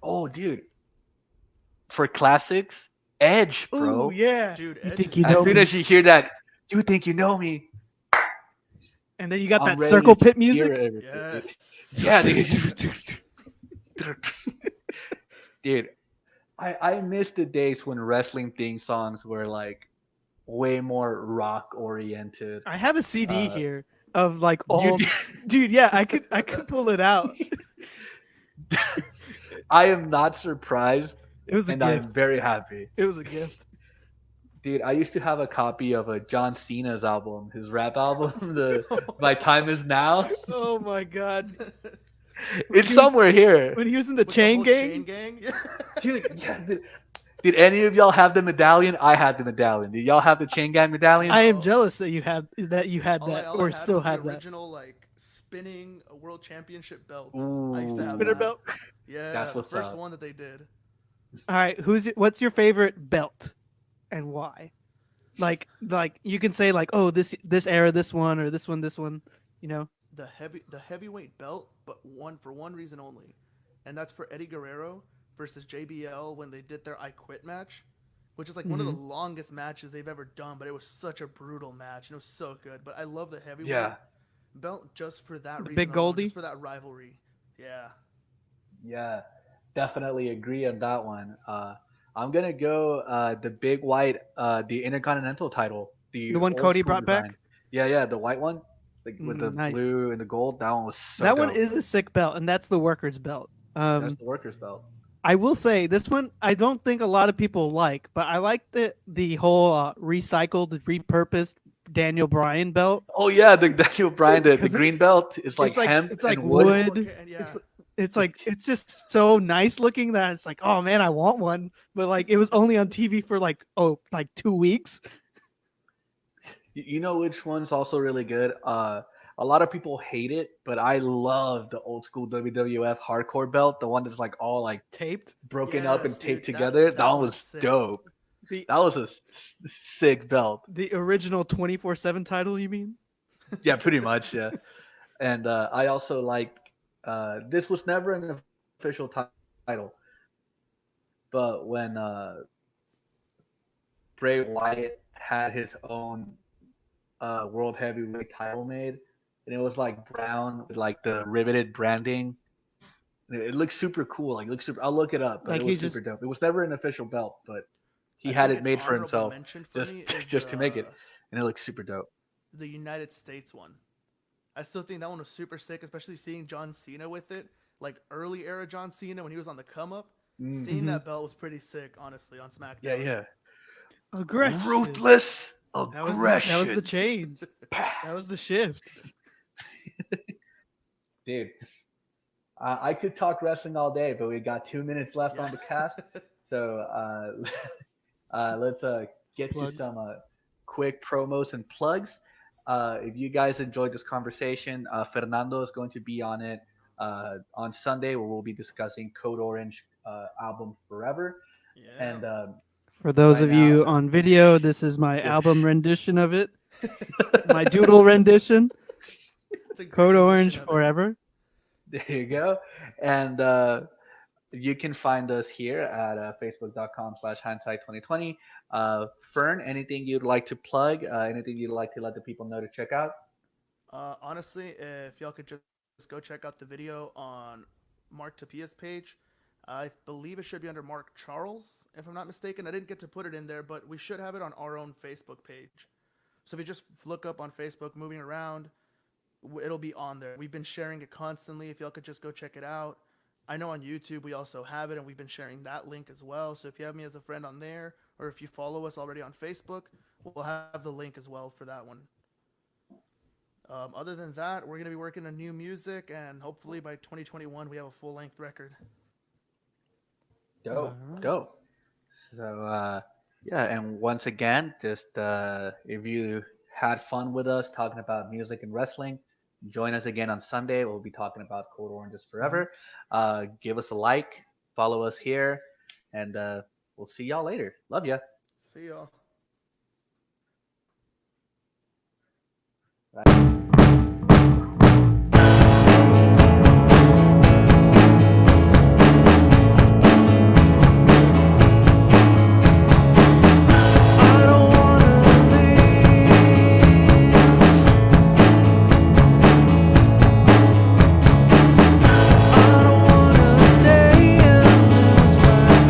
Oh, dude. For classics, Edge, bro. Ooh, yeah. Dude, You Edge think is you As know soon me? as you hear that, you think you know me. And then you got I'm that ready circle to pit hear music. everything. Yes. Yeah, dude. Dude, I miss the days when wrestling theme songs were like way more rock oriented. I have a CD Uh, here of like you, all, dude. Yeah, I could pull it out. I am not surprised, It was a and I gift. am very happy. It was a gift. Dude, I used to have a copy of a John Cena's album, his rap album, the My Time Is Now. Oh my god. When It's he was somewhere here. when he was in the With the chain whole gang. chain gang. Yeah. Dude, yeah, did any of y'all have the medallion? I had the medallion. Did y'all have the chain gang medallion? I am No. jealous that you had All I that all I or had still was the have that. original like spinning world championship belt. I used Ooh, to have Spinner that. belt. Yeah, that's the what's first up. one that they did. All right, what's your favorite belt and why? Like you can say like, oh, this era, this one, or this one. You know. The heavyweight belt, but for one reason only, and that's for Eddie Guerrero versus JBL when they did their I Quit match, which is like one of the Mhm. longest matches they've ever done. But it was such a brutal match, and it was so good. But I love the heavyweight Yeah, belt just for that The reason big alone, Goldie. just for that rivalry. Yeah. yeah, definitely agree on that one. I'm gonna go the big white, the Intercontinental title, the The one old Cody school brought design. back. Yeah, the white one, like with the Nice. blue and the gold. That one was so That one dope. is a sick belt, and that's the worker's belt. That's the workers belt. I will say this one I don't think a lot of people like, but I like the whole recycled, repurposed Daniel Bryan belt Oh yeah, the Daniel Bryan, the because green belt is like hemp it's like and wood. wood. Okay, and yeah. It's like it's just so nice looking that it's like, oh man, I want one. But like it was only on TV for like 2 weeks. You know which one's also really good? A lot of people hate it, but I love the old school WWF hardcore belt, the one that's like all like Taped. broken up and Yes, taped dude, together. That that one was was sick. dope. The That was a sick belt. the original 24/7 title, you mean? Yeah, pretty much. Yeah, and I also liked. This was never an official title, but when Bray Wyatt had his own world heavyweight title made, and it was like brown with like the riveted branding. It looks super cool. Like, it looks super. I'll look it up, but Like it he was super just dope. It was never an official belt, but he I had think it an made for honorable himself, mention for just me is just to make it, and it looks super dope. the United States one. I still think that one was super sick, especially seeing John Cena with it, like early era John Cena when he was on the come up. Seeing Mhm. that belt was pretty sick, honestly, on SmackDown. Yeah, yeah. aggression. Ruthless That was the aggression, change. That was the shift. dude. I could talk wrestling all day, but we got 2 minutes left on Yeah. the cast, so let's get to Plugs. some quick promos and plugs. If you guys enjoyed this conversation, Fernando is going to be on it on Sunday, where we'll be discussing Code Orange album Forever. Yeah. And For those right of now, you on video, this is my yeah. album rendition of it. My doodle rendition. It's a great Code rendition Orange of it. forever. There you go. And you can find us here at facebook.com/hindsight2020. Fern, anything you'd like to plug? Anything you'd like to let the people know to check out? Honestly, if y'all could just go check out the video on Mark Tapia's page. I believe it should be under Mark Charles, if I'm not mistaken. I didn't get to put it in there, but we should have it on our own Facebook page. So if you just look up on Facebook, moving around, it'll be on there. We've been sharing it constantly. If y'all could just go check it out. I know on YouTube we also have it, and we've been sharing that link as well. So if you have me as a friend on there, or if you follow us already on Facebook, we'll have the link as well for that one. Other than that, we're going to be working on new music, and hopefully by 2021 we have a full-length record. Dope, Alright. dope. So yeah, and once again, just if you had fun with us talking about music and wrestling, join us again on Sunday. We'll be talking about Code Oranges Forever. Give us a like, follow us here, and we'll see y'all later. Love ya. See y'all. Bye.